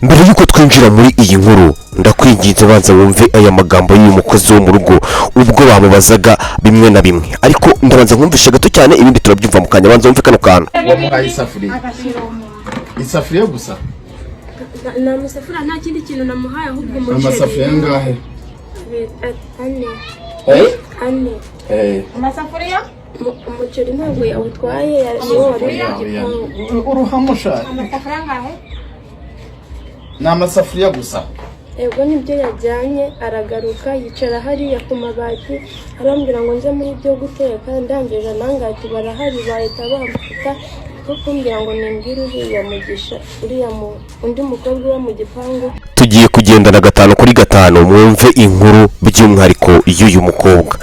mbere yuko twinjira muri iyi nkuru ndakwinginze banza wumve aya magambo y'uyu mukozi wo mu rugo ubwo bamubazaga bimwe na bimwe, ariko ndabanza nkumvishe gato cyane ibindi turabyumva mu kanya. Banza wumve kano kantu. Wamuhaye isafuriya gusa? Namusafuriya nta kindi kintu namuhaye ahubwo umuceri. Amasafuriya ngahe? ane. Amasafuriya? Umuceri ntabwo yawutwaye, niwo wari uruhamusha. Amasafuriya ngahe? Ni amasafuriya gusa? Ego nibyo yajyanye, aragaruka yicara hariya ku mabati arambwira ngo nze muri byo guteka, ndangije nangati barahari bahita bamufata kumbwira ngo nimbwire uriya Mugisha, uriya undi mukobwa wo mu gipangu. Tugiye kugendana 5 kuri 5 mwumve inkuru by'umwihariko y'uyu mukobwa.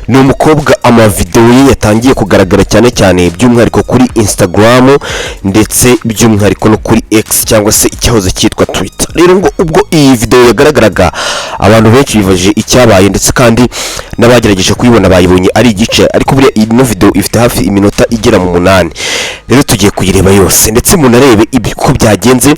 Ni umukobwa amavideo ye yatangiye kugaragara cyane cyane by'umwihariko kuri Instagram ndetse by'umwihariko no kuri X cyangwa se icyahoze cyitwa Twitter. Rero ngo ubwo iyi video yagaragaraga abantu benshi bivaje icyabaye, ndetse kandi n'abagerageje kuyibona bayibonye ari igice, ariko buriya iyi video ifite hafi iminota igera mu 8. Rero tugiye kuyireba yose ndetse munarebe ibiko byagenze,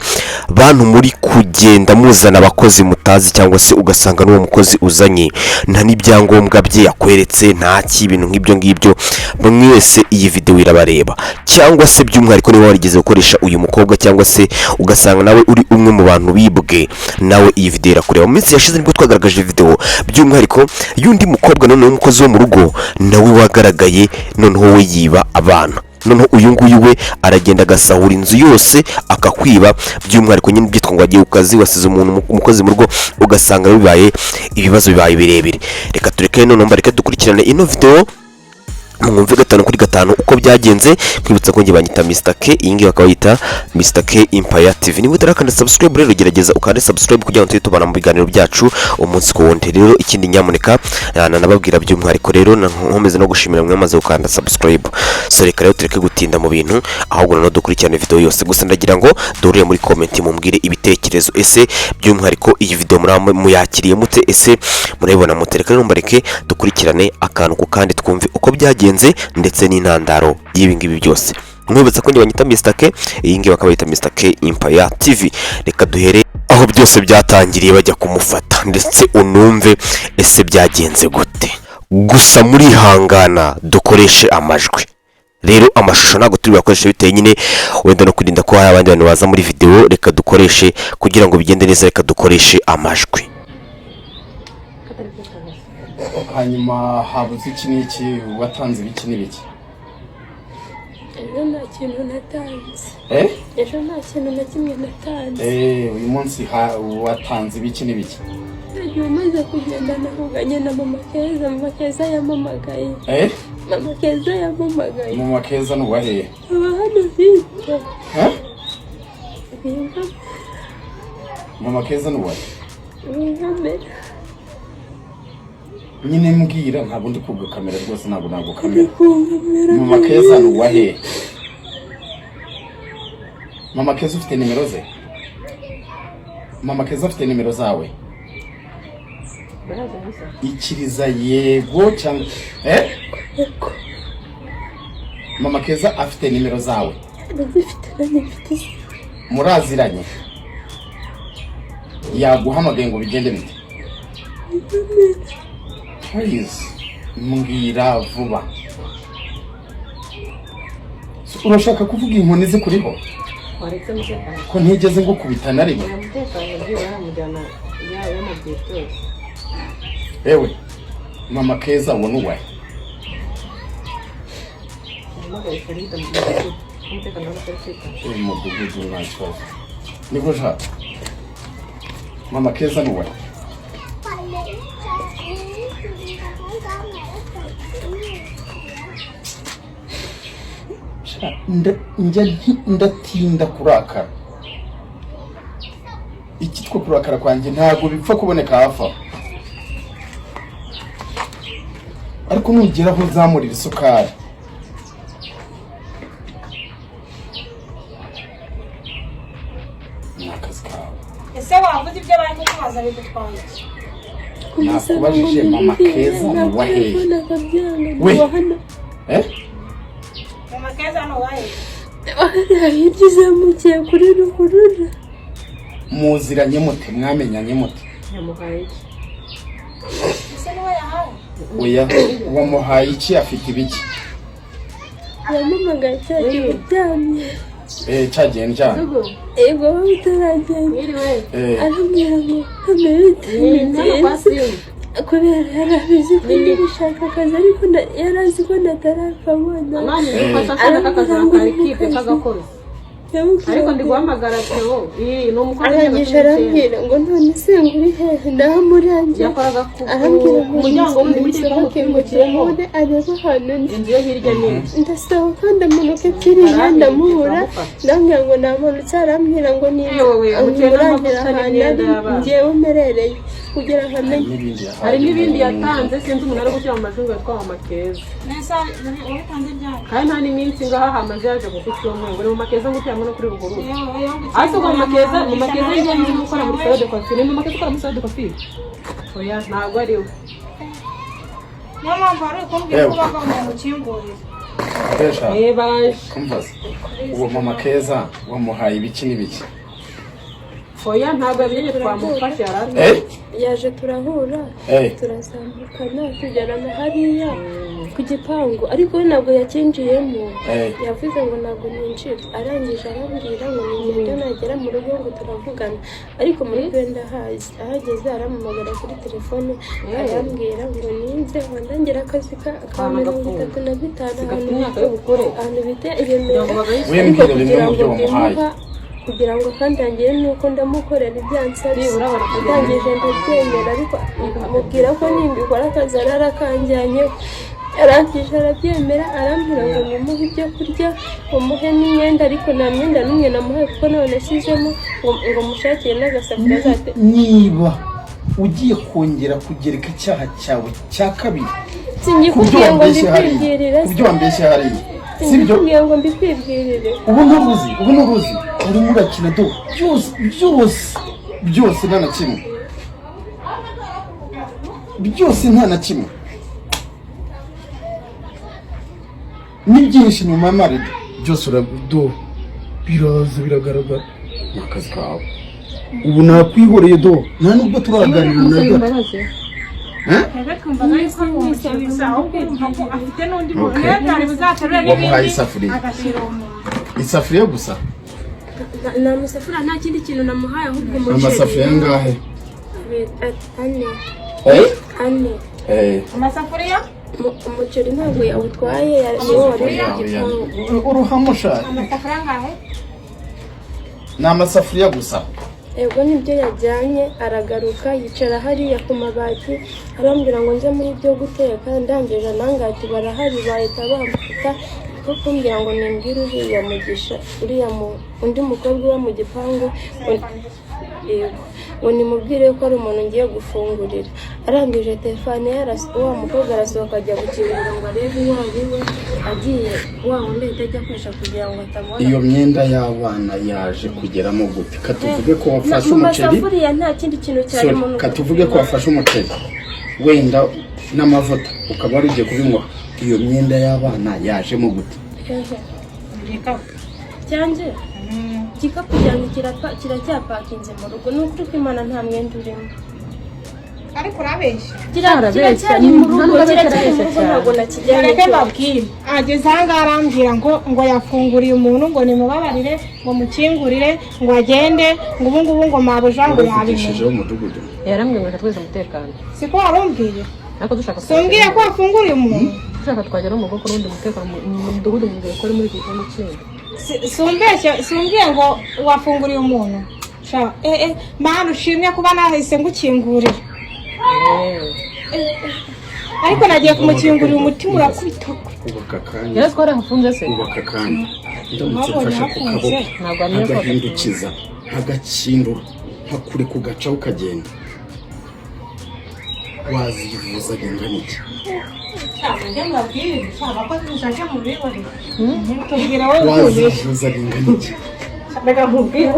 bantu muri kugenda muzana abakozi mutazi cyangwa se ugasanga n'uwo mukozi uzanye nta n'ibyangombwa bye yakweretse, nta kibintu nk'ibyo ngibyo. Mwese iyi video irabareba, cyangwa se by'umwihariko niba warigeze gukoresha uyu mukobwa cyangwa se ugasanga nawe uri umwe mu bantu bibwe, nawe iyi video irakureba. Mu minsi yashize nibwo twagaragaje video by'umwihariko y'undi mukobwa noneho umukozi wo mu rugo nawe wagaragaye noneho we yiba abana. Noneho uyu nguyu we aragenda agasahura inzu yose akakwiba, by'umwihariko nyine byitwa ngo agiye ukazi wasize umuntu umukozi mu rugo, ugasanga bibaye ibibazo bibaye birebire. Reka tureke none mbareke dukurikirane ino video mwumve 5 kuri 5 uko byagenze. Kwibutsa ko nge banyita Mr K, iyi ngiyi bakaba yita Mr K Empire TV. Niba utarakanda subscribe rero gerageza ukande subscribe kugira ngo tubana mu biganiro byacu umunsi ku wundi. Rero ikindi nyamuneka nababwira by'umwihariko rero nkomeze no gushimira mwe maze ukanda subscribe. So reka rero tureke gutinda mu bintu, ahubwo no dukurikirane video yose. Gusa ndagira ngo dore muri comment mumbwire ibitekerezo, ese by'umwihariko iyi video muyakiriye mute, ese murabibona mute? Reka rero mbareke dukurikirane akantu ku kandi twumve uko byagenze ndetse n'intandaro y'ibi ngibi byose. Mwibutsa ko banyita Mr K, iyi ngiyi bakaba yita Mr K Empire TV. Reka duhere aho byose byatangiriye bajya kumufata, ndetse unumve ese byagenze gute. Gusa muri hangana dukoreshe amajwi. Rero amashusho ntabwo turi bakoresha biteye nyine wenda no kurinda ko hari abandi bantu baza muri video. Reka dukoreshe kugira ngo bigende neza, reka dukoreshe amajwi. Hanyuma habuze iki n'iki, watanze ibiki n'ibiki? Ejo nta kintu natanze. Ejo nta kintu na kimwe natanze. Uyu munsi watanze ibiki n'ibiki? Ejo maze kugenda navuganye na Mama Keza. Mama Keza yamamagaye. Mama Keza yamamagaye. Mama Keza nuwahe? Aba hano hirya. Mama Keza nuwahe? Kamera. Nyine mbwira, ntabwo ndi kuvuga kamera rwose, ntabwo kamera. Mama Keza nuwahe? Mama Keza ufite nimero ze? Mama Keza ufite nimero zawe? Ikiriza yego cyangwa Mama Keza afite nimero zawe? Muraziranye? Yaguhamagaye ngo bigende bite? Please mbwira vuba. Urashaka kuvuga inkoni ze kuriho? Ko ntigeze ngo kubita na rimwe. Ewe Mama Keza wo nuwahe? Umudugudu nacyo niko shaka. Mama Keza nuwahe? Ndatinda kurakara. Ikitwa kurakara kwanjye ntabwo bipfa kuboneka hafa, ariko nugeraho uzamurira isukari. Nakazi kawe. Ese wavuze ibyo bari kubaza bigutwaye? Nakubajije Mama Keza nuwahe? We Mama Keza nuwahe? Yagize mugiye kuri ruhurura. muziranye mute mwamenyanye mute? yamuhaye iki ese niwe yahawe Oya wamuhaye iki afite ibiki? yampamagaye cyagiye uryamye Cyagiye njyana. ego bitaragenda arambwira ngo ameze kubera yarabizi ko ndishaka akazi ariko yarazi ko natarakabona ariko ndi guhamagara Theo ni umukozi arangije arambwira ngo none se nguri hehe ndahamurangiye yakoraga ku muryango w'umusohoke ngo kiremode areba hano inzu yo hirya neza ndasohoka ndamanuka kiriya ndamubura ndambwira ngo namanutse arambwira ngo ni amurangira ahantu ari njyewe merereye kugira ngo amenye hari n'ibindi yatanze sinzi umuntu ari gushyira mu majungu yatwawe Amakeza neza ubitanze byari kandi nta n'iminsi ngaha hamaze yaje ku cyumweru ngo ni mu Makeza ngutiyemo no kuri Ruhurura ariko mu Makeza njye ndi gukora muri salon de coiffure mu Makeza ukora muri salon de coiffure oya ntabwo ari we niyo mpamvu ari kumbwira ko bagomba gukingurira baje kumbaza uwo mama Keza wamuhaye ibiki n'ibiki? oya ntabwo yabigenye twamufashe yarazi yaje turahura turazamukana tujyana hariya ku gipangu ariko we ntabwo yakinjiyemo yavuze ngo ntabwo ninjira arangije arambwira ngo nigende nagera mu rugo ngo turavugana ariko muri rwenda ahageze arampamagara kuri telefone arambwira ngo ninze wandangira akazi ka 35 ahantu bita Iremera ariko kugira ngo kandi yangire nuko ndamukorera ibyansabye ndangije ndabyemera ariko mubwira ko nimbikora akazi arakanjyanye arangije arabyemera arambwira ngo nimuhe ibyo kurya umuhe n'imyenda ariko nta myenda n'umwe namuhaye kuko none nashyizemo ngo mushakire n'agasafuriya zate niba ugiye kongera kugereka icyaha cyawe cya kabiri singikubwiye ngo mbikwibwirire kubyo wambeshye hariya singikubwiye ngo mbikwibwirire ubu nturuzi urimo urakina do byose nta na kimwe ni byinshi nyuma y'amarido byose urabido biraza biragaragara ni akazi kawe ubu nakwihoreye do nta nubwo turaganira na do wamuhaye isafuriya gusa nta musafuriya nta kindi kintu namuhaye ahubwo amasafuriya angahe? 4 amasafuriya umuceri ntabwo yawutwaye niwo wari uruhamusha amasafuriya angahe? ni amasafuriya gusa ego nibyo yajyanye aragaruka yicara hariya ku mabati arambwira ngo nze muri byo guteka ndangije nangati barahari bahita bamfata ko kumbwira ngo nimbwire uriya Mugisha uriya undi mukobwa uba mu gipangu ngo nimubwire ko ari umuntu ngiye gufungurira arangije telefone wa mukobwa arasohoka ajya gukingura ngo arebe uwo ari we agiye wa wundi ahita ajya kwisha kugira ngo atamubona. Iyo myenda y'abana yaje kugeramo gute? Katuvuge ko wafashe umuceri nta kindi kintu cyarimo katuvuge ko wafashe umuceri wenda n'amavuta ukaba ari ugiye kubinywa, iyo myenda y'abana yajemo gute? cyanje igikapu cyanjye kiracyapakinze mu rugo n'ukuri ko Imana nta mwenda urimo. ariko urabeshya kiracyari mu rugo ntabwo nakijyanye. reka mbabwire ageze aha ngaha arambwira ngo yafunguriye umuntu ngo nimubabarire ngo mukingurire ngo agende ngo ubu ngubu ngo mabuja ngo umudugudu yarambwira twese umutekano siko warumbwiye ariko dushaka sumbwiye ko wafunguriye umuntu dushaka twagera mu rugo n'undi mutekano mu mudugudu mu gihe ko ari muri iki cyumweru sumbwiye ngo wafunguriye umuntu mana ushimye kuba nahise ngukingurira ariko nagiye kumukingurira umutima urakubita ubaka kandi yari twari hafunze se ubaka kandi ndamutse mfashe ku kaboko agahindukiza agakindura hakure ku gaca ukagenda wazivuza genda niki wazivuza genda niki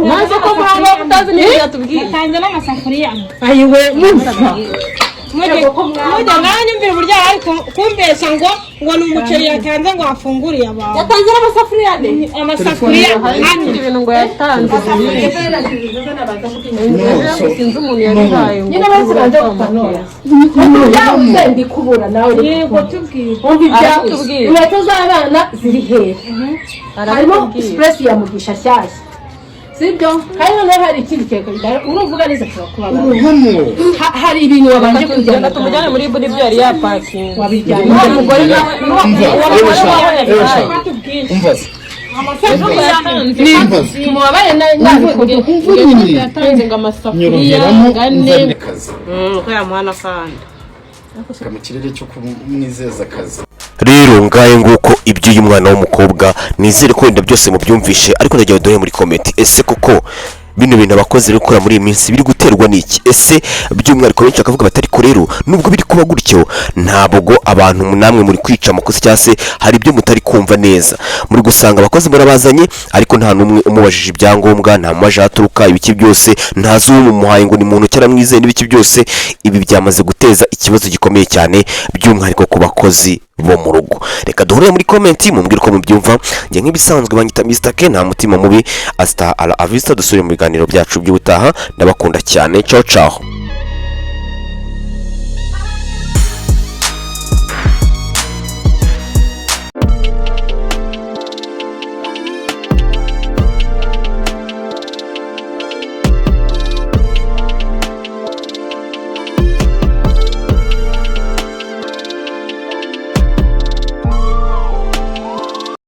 nazo ko mwaba utazi neza tubwiye tanze n'amasafuriya ayiwe musa mujya nawe nyumvira uburyo ari kumbeshya ngo ni umuceri yatanze ngo afunguriye abantu. Yatanze n'amasafuriya ane. Amasafuriya ane. Ibintu ngo yatanze. Sinzi umuntu yabihaye ngo. Nyine bose banze gupanura. Ndi kubura nawe. Yego tubwire. Umva ibya inkweto z'abana ziri hehe. Harimo express ya Mugisha shyashya. Sibyo kandi noneho hari ikindi cyeko uruvuga neza kuba hari ibintu wabanje kujyana tumujyane muri buri byo yari yapakinga wabijyanye umugore nawe mubabare yatanze ngo amasafuriya ane ko yamuhana kandi mu kirere cyo kumwizeza akazi. rero ngaye nguko ibyo uyu mwana w'umukobwa nizere ko wenda byose mubyumvishe ariko ndagiye duhe muri comment ese koko bino bintu abakozi rukora muri iyi minsi biri guterwa n'iki? Ese by'umwihariko benshi bakavuga batari ko rero nubwo biri kuba gutyo ntabwo abantu namwe muri kwica amakosa cyangwa se hari ibyo mutari kumva neza. Muri gusanga abakozi murabazanye ariko nta n'umwe umubajije ibyangombwa, nta mumaje aturuka ibiki byose, ntazi uwo mumuhaye ngo ni muntu cyaramwizeye n'ibiki byose. Ibi byamaze guteza ikibazo gikomeye cyane by'umwihariko ku bakozi bo mu rugo. Reka duhure muri comment mumbwire uko mubyumva. Nge nk'ibisanzwe banyita Mr. K, nta mutima mubi. Hasta a la vista, dusubire mu biganiro byacu by'ubutaha. Ndabakunda cyane. Ciao ciao.